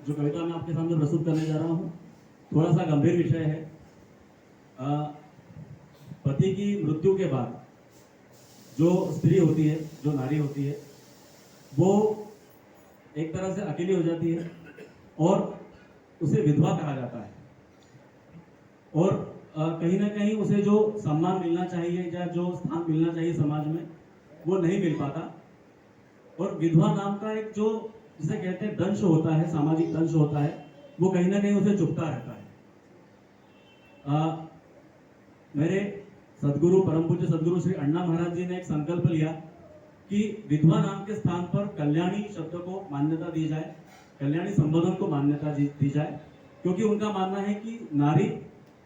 जो कविता मैं आपके सामने प्रस्तुत करने जा रहा हूँ थोड़ा सा गंभीर विषय है। पति की मृत्यु के बाद जो स्त्री होती है, जो नारी होती है, वो एक तरह से अकेली हो जाती है और उसे विधवा कहा जाता है। और कहीं ना कहीं उसे जो सम्मान मिलना चाहिए या जो स्थान मिलना चाहिए समाज में, वो नहीं मिल पाता। और विधवा नाम का एक जो जिसे कहते हैं दंश होता है, सामाजिक दंश होता है, वो कहीं ना कहीं उसे चुभता रहता है। मेरे सदगुरु, परम पूज्य सदगुरु श्री अण्णा महाराज जी ने एक संकल्प लिया कि विधवा नाम के स्थान पर कल्याणी शब्द को मान्यता दी जाए, कल्याणी संबोधन को मान्यता दी जाए, क्योंकि उनका मानना है कि नारी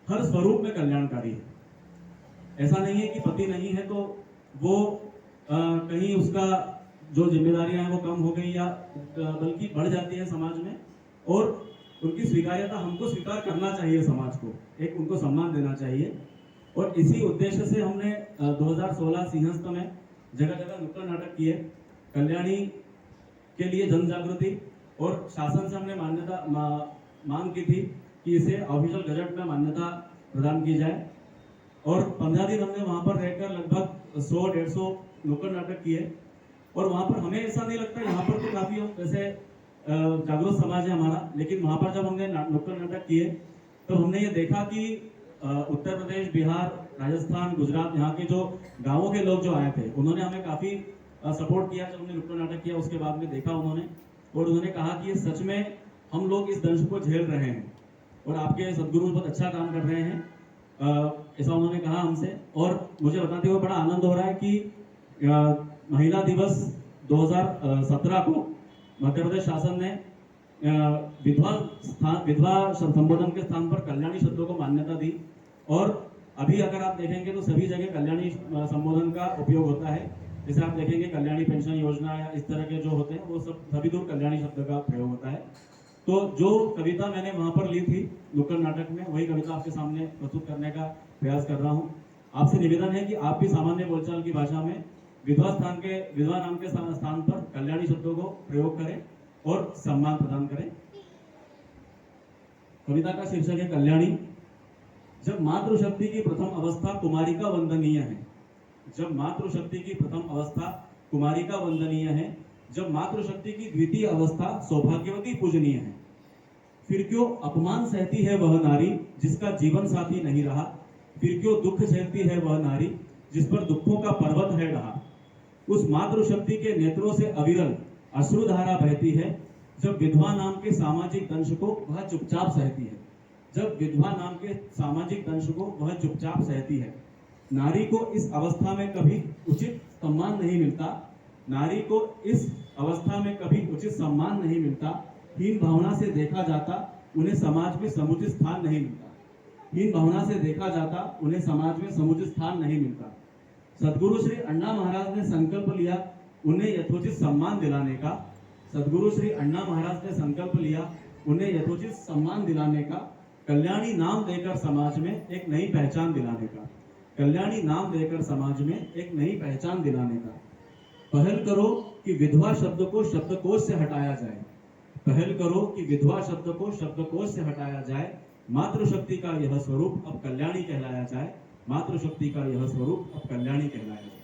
हर स्वरूप में कल्याणकारी है। ऐसा नहीं है कि पति नहीं है तो वो कहीं उसका जो जिम्मेदारियां हैं वो कम हो गई या बल्कि बढ़ जाती है समाज में, और उनकी स्वीकार्यता हमको स्वीकार करना चाहिए, समाज को एक उनको सम्मान देना चाहिए। और इसी उद्देश्य से हमने 2016 सिंहस्थ में जगह जगह नुक्कड़ नाटक किए, कल्याणी के लिए जन जागृति, और शासन से हमने मान्यता मांग की थी कि इसे ऑफिशियल गजट में मान्यता प्रदान की जाए। और 15 दिन हमने वहां पर रहकर लगभग 100-150 नुक्कड़ नाटक किए। और वहां पर हमें ऐसा नहीं लगता, यहाँ पर तो काफी वैसे जागरूक समाज है हमारा, लेकिन वहां पर जब हमने नुक्कड़ नाटक किए तो हमने ये देखा कि उत्तर प्रदेश, बिहार, राजस्थान, गुजरात, यहाँ के जो गांवों के लोग जो आए थे, उन्होंने हमें काफी सपोर्ट किया। जब हमने नुक्कड़ नाटक किया उसके बाद में देखा उन्होंने, और उन्होंने कहा कि सच में हम लोग इस दंश को झेल रहे हैं और आपके सदगुरु बहुत अच्छा काम कर रहे हैं, ऐसा उन्होंने कहा हमसे। और मुझे बताते हुए बड़ा आनंद हो रहा है कि महिला दिवस 2017 को मध्य प्रदेश शासन ने विधवा संबोधन के स्थान पर कल्याणी शब्दों को मान्यता दी। और अभी अगर आप देखेंगे तो सभी जगह कल्याणी संबोधन का उपयोग होता है। जैसे आप देखेंगे कल्याणी पेंशन योजना या इस तरह के जो होते हैं वो सभी दूर कल्याणी शब्द का प्रयोग होता है। तो जो कविता मैंने वहां पर ली थी नुक्कड़ नाटक में, वही कविता आपके सामने प्रस्तुत करने का प्रयास कर रहा हूँ। आपसे निवेदन है कि आप भी सामान्य बोलचाल की भाषा में विधवा नाम के स्थान पर कल्याणी शब्दों को प्रयोग करें और सम्मान प्रदान करें। कविता का शीर्षक है कल्याणी। जब मातृशक्ति की प्रथम अवस्था कुमारिका वंदनीय है, जब मातृशक्ति की प्रथम अवस्था कुमारिका वंदनीय है, जब मातृशक्ति की द्वितीय अवस्था सौभाग्यवती पूजनीय है, फिर क्यों अपमान सहती है वह नारी जिसका जीवन साथी नहीं रहा, फिर क्यों दुख झेलती है वह नारी जिस पर दुखों का पर्वत है ढहा। उस मातृशक्ति के नेत्रों से अविरल अश्रुधारा बहती है, जब विधवा नाम के सामाजिक दंश को वह चुपचाप सहती है, जब विधवा नाम के सामाजिक दंश को वह चुपचाप सहती है। नारी को इस अवस्था में कभी उचित सम्मान नहीं मिलता, नारी को इस अवस्था में कभी उचित सम्मान नहीं मिलता। हीन भावना से देखा जाता उन्हें समाज में समुचित स्थान नहीं मिलता, हीन भावना से देखा जाता उन्हें समाज में समुचित स्थान नहीं मिलता। सदगुरु श्री अण्णा महाराज ने संकल्प लिया उन्हें यथोचित सम्मान दिलाने का, सदगुरु श्री अण्णा महाराज ने संकल्प लिया उन्हें यथोचित सम्मान दिलाने का, कल्याणी नाम देकर समाज में एक नई पहचान दिलाने का, कल्याणी नाम देकर समाज में एक नई पहचान दिलाने का। पहल करो कि विधवा शब्द को शब्दकोश से हटाया जाए, पहल करो कि विधवा शब्द को शब्दकोश से हटाया जाए। मातृशक्ति का यह स्वरूप अब कल्याणी कहलाया जाए, मातृशक्ति का यह स्वरूप अब कल्याणी कहलाया जाए।